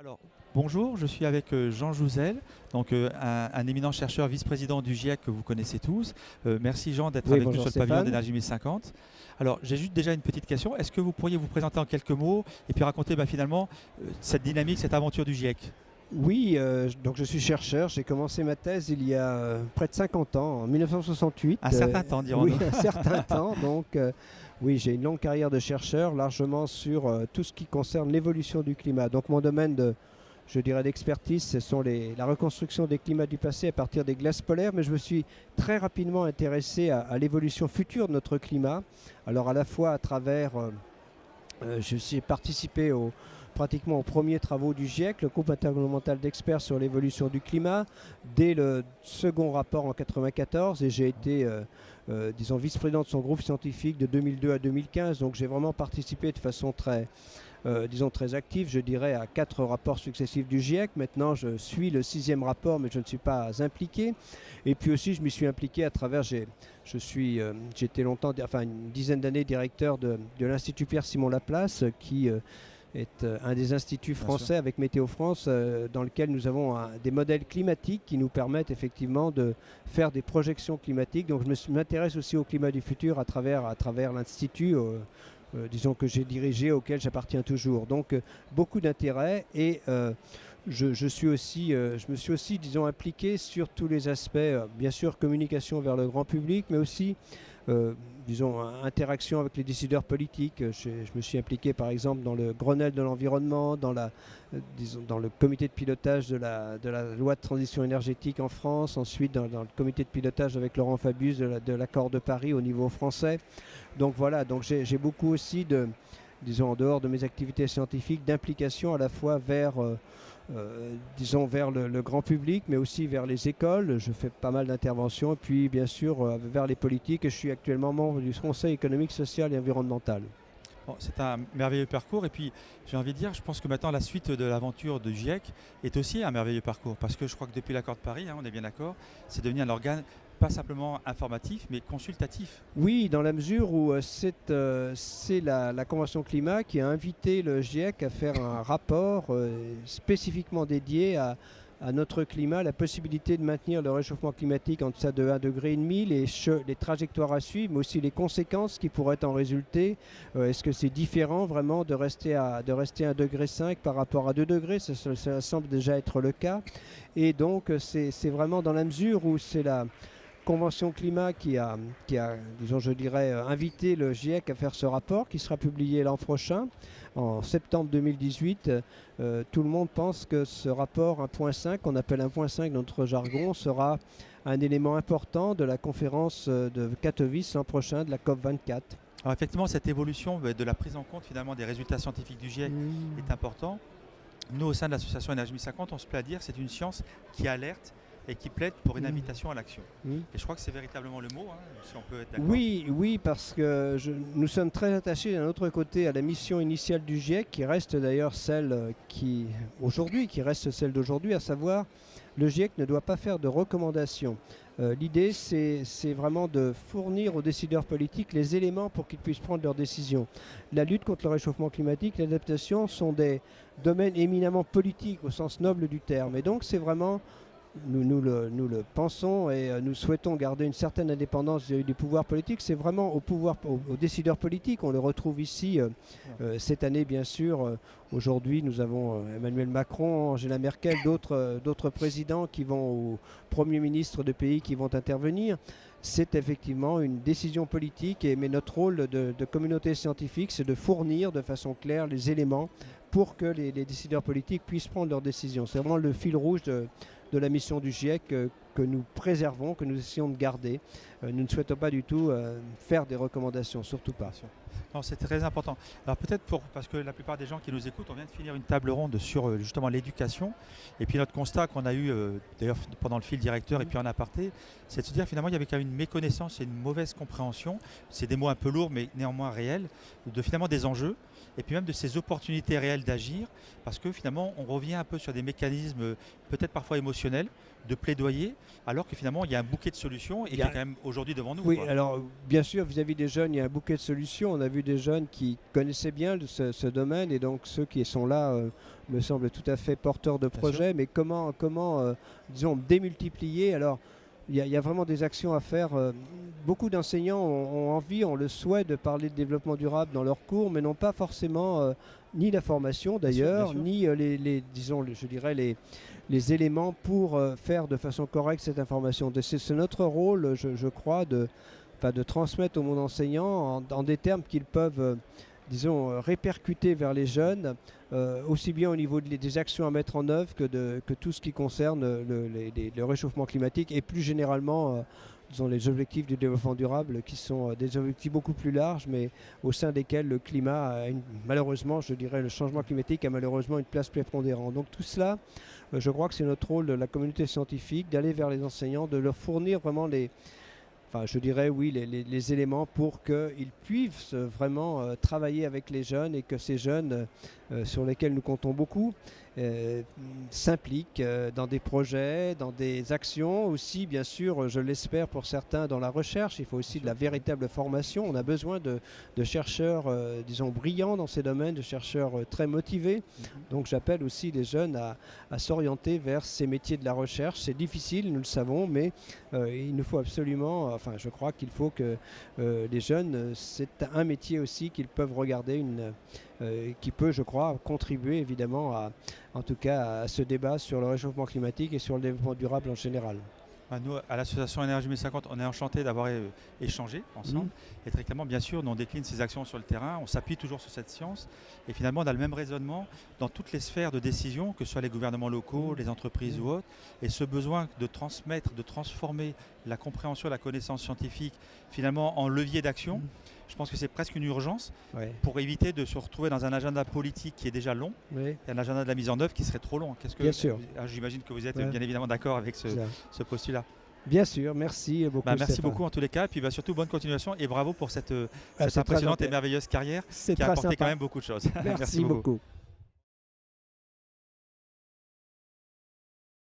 Alors, bonjour, je suis avec Jean Jouzel, donc un éminent chercheur vice-président du GIEC que vous connaissez tous. Merci Jean d'être Oui, avec nous bonjour sur le pavillon Stéphane. d'Énergie 1050. Alors, j'ai juste déjà une petite question. Est-ce que vous pourriez vous présenter en quelques mots et puis raconter finalement cette dynamique, cette aventure du GIEC? Oui, donc je suis chercheur. J'ai commencé ma thèse il y a près de 50 ans, en 1968. Un certain temps, Oui, dirons-nous. un certain temps. Donc, oui, j'ai une longue carrière de chercheur, largement sur tout ce qui concerne l'évolution du climat. Donc, mon domaine je dirais, d'expertise, ce sont la reconstruction des climats du passé à partir des glaces polaires. Mais je me suis très rapidement intéressé à l'évolution future de notre climat. Alors, à la fois à travers j'ai participé pratiquement aux premiers travaux du GIEC, le groupe intergouvernemental d'experts sur l'évolution du climat, dès le second rapport en 1994, et j'ai été, disons, vice-président de son groupe scientifique de 2002 à 2015. Donc j'ai vraiment participé de façon disons, très active, je dirais, à 4 rapports successifs du GIEC. Maintenant, je suis le 6e rapport, mais je ne suis pas impliqué. Et puis aussi, je m'y suis impliqué à travers, j'étais longtemps, enfin une dizaine d'années, directeur de l'Institut Pierre-Simon Laplace, qui est un des instituts français avec Météo France, dans lequel nous avons des modèles climatiques qui nous permettent effectivement de faire des projections climatiques. Donc je m'intéresse aussi au climat du futur à travers l'Institut, disons, que j'ai dirigé, auquel j'appartiens toujours. Donc beaucoup d'intérêt, et je me suis aussi, disons, impliqué sur tous les aspects, bien sûr communication vers le grand public, mais aussi disons, interaction avec les décideurs politiques. Je me suis impliqué par exemple dans le Grenelle de l'environnement, disons, dans le comité de pilotage de la loi de transition énergétique en France, ensuite dans le comité de pilotage avec Laurent Fabius de l'accord de Paris au niveau français. Donc voilà, donc j'ai beaucoup aussi disons, en dehors de mes activités scientifiques, d'implication à la fois disons, vers le grand public, mais aussi vers les écoles. Je fais pas mal d'interventions, et puis bien sûr vers les politiques. Je suis actuellement membre du Conseil économique, social et environnemental. Bon, c'est un merveilleux parcours et puis j'ai envie de dire, je pense que maintenant la suite de l'aventure du GIEC est aussi un merveilleux parcours parce que je crois que depuis l'accord de Paris, on est bien d'accord, c'est devenu un organe pas simplement informatif mais consultatif. Oui, dans la mesure où c'est la Convention climat qui a invité le GIEC à faire un rapport spécifiquement dédié à notre climat, la possibilité de maintenir le réchauffement climatique en deçà de 1,5 degré, les trajectoires à suivre, mais aussi les conséquences qui pourraient en résulter. Est-ce que c'est différent vraiment de rester à 1,5 degré par rapport à 2 degrés? Ça semble déjà être le cas. Et donc c'est vraiment dans la mesure où c'est la Convention climat qui a, disons, je dirais, invité le GIEC à faire ce rapport qui sera publié l'an prochain, en septembre 2018. Tout le monde pense que ce rapport 1.5, qu'on appelle 1.5 dans notre jargon, sera un élément important de la conférence de Katowice l'an prochain, de la COP24. Alors effectivement, cette évolution de la prise en compte finalement des résultats scientifiques du GIEC est important. Nous, au sein de l'association Énergie 1050, on se plaît à dire que c'est une science qui alerte et qui plaide pour une invitation à l'action. Et je crois que c'est véritablement le mot, si on peut être d'accord. Oui, parce que nous sommes très attachés d'un autre côté à la mission initiale du GIEC, qui reste d'ailleurs celle d'aujourd'hui, à savoir, le GIEC ne doit pas faire de recommandations. L'idée, c'est vraiment de fournir aux décideurs politiques les éléments pour qu'ils puissent prendre leurs décisions. La lutte contre le réchauffement climatique, l'adaptation sont des domaines éminemment politiques au sens noble du terme. Et donc c'est vraiment, nous le pensons, et nous souhaitons garder une certaine indépendance du pouvoir politique. C'est vraiment aux décideurs politiques. On le retrouve ici cette année, bien sûr. Aujourd'hui, nous avons Emmanuel Macron, Angela Merkel, d'autres présidents qui vont, ou premiers ministres de pays qui vont intervenir. C'est effectivement une décision politique, mais notre rôle de communauté scientifique, c'est de fournir de façon claire les éléments pour que les décideurs politiques puissent prendre leurs décisions. C'est vraiment le fil rouge de la mission du GIEC que nous préservons, que nous essayons de garder. Nous ne souhaitons pas du tout faire des recommandations, surtout pas. Non, c'est très important. Alors peut-être parce que la plupart des gens qui nous écoutent, on vient de finir une table ronde sur justement l'éducation. Et puis notre constat qu'on a eu d'ailleurs pendant le fil directeur et puis en aparté, c'est de se dire finalement il y avait quand même une méconnaissance et une mauvaise compréhension. C'est des mots un peu lourds mais néanmoins réels, de finalement des enjeux et puis même de ces opportunités réelles d'agir, parce que finalement on revient un peu sur des mécanismes peut-être parfois émotionnels, de plaidoyer, alors que finalement il y a un bouquet de solutions et qui est quand même aujourd'hui devant nous. Oui, alors bien sûr, vis-à-vis des jeunes, il y a un bouquet de solutions. On a vu des jeunes qui connaissaient bien ce domaine et donc ceux qui sont là me semblent tout à fait porteurs de projets. Mais comment disons, démultiplier? Alors, il y a vraiment des actions à faire. Beaucoup d'enseignants ont envie, ont le souhait de parler de développement durable dans leurs cours, mais n'ont pas forcément ni la formation d'ailleurs, ni disons, je dirais les éléments pour faire de façon correcte cette information. C'est notre rôle, je crois, de transmettre au monde enseignant en des termes qu'ils peuvent, disons, répercuter vers les jeunes, aussi bien au niveau des actions à mettre en œuvre que tout ce qui concerne le réchauffement climatique et plus généralement disons, les objectifs du développement durable qui sont des objectifs beaucoup plus larges, mais au sein desquels le climat, malheureusement, je dirais, le changement climatique a malheureusement une place prépondérante. Donc tout cela, je crois que c'est notre rôle de la communauté scientifique, d'aller vers les enseignants, de leur fournir vraiment je dirais oui, les éléments pour qu'ils puissent vraiment travailler avec les jeunes et que ces jeunes, sur lesquels nous comptons beaucoup, s'impliquent dans des projets, dans des actions, aussi bien sûr, je l'espère pour certains, dans la recherche. Il faut aussi de la véritable formation. On a besoin de chercheurs, disons, brillants dans ces domaines, de chercheurs très motivés. Donc j'appelle aussi les jeunes à s'orienter vers ces métiers de la recherche. C'est difficile, nous le savons, mais il nous faut absolument, je crois qu'il faut que les jeunes, c'est un métier aussi qu'ils peuvent regarder, qui peut, je crois, contribuer évidemment en tout cas à ce débat sur le réchauffement climatique et sur le développement durable en général. Nous, à l'association Énergie 1050, on est enchanté d'avoir échangé ensemble. Et très clairement, bien sûr, nous on décline ces actions sur le terrain, on s'appuie toujours sur cette science. Et finalement, on a le même raisonnement dans toutes les sphères de décision, que ce soit les gouvernements locaux, les entreprises ou autres. Et ce besoin de transmettre, de transformer la compréhension, la connaissance scientifique, finalement, en levier d'action, je pense que c'est presque une urgence pour éviter de se retrouver dans un agenda politique qui est déjà long et un agenda de la mise en œuvre qui serait trop long. Bien sûr. J'imagine que vous êtes bien évidemment d'accord avec ce postulat. Bien sûr, merci beaucoup. Merci beaucoup en tous les cas, et puis surtout bonne continuation et bravo pour cette impressionnante et merveilleuse carrière qui a apporté quand même beaucoup de choses. Merci beaucoup.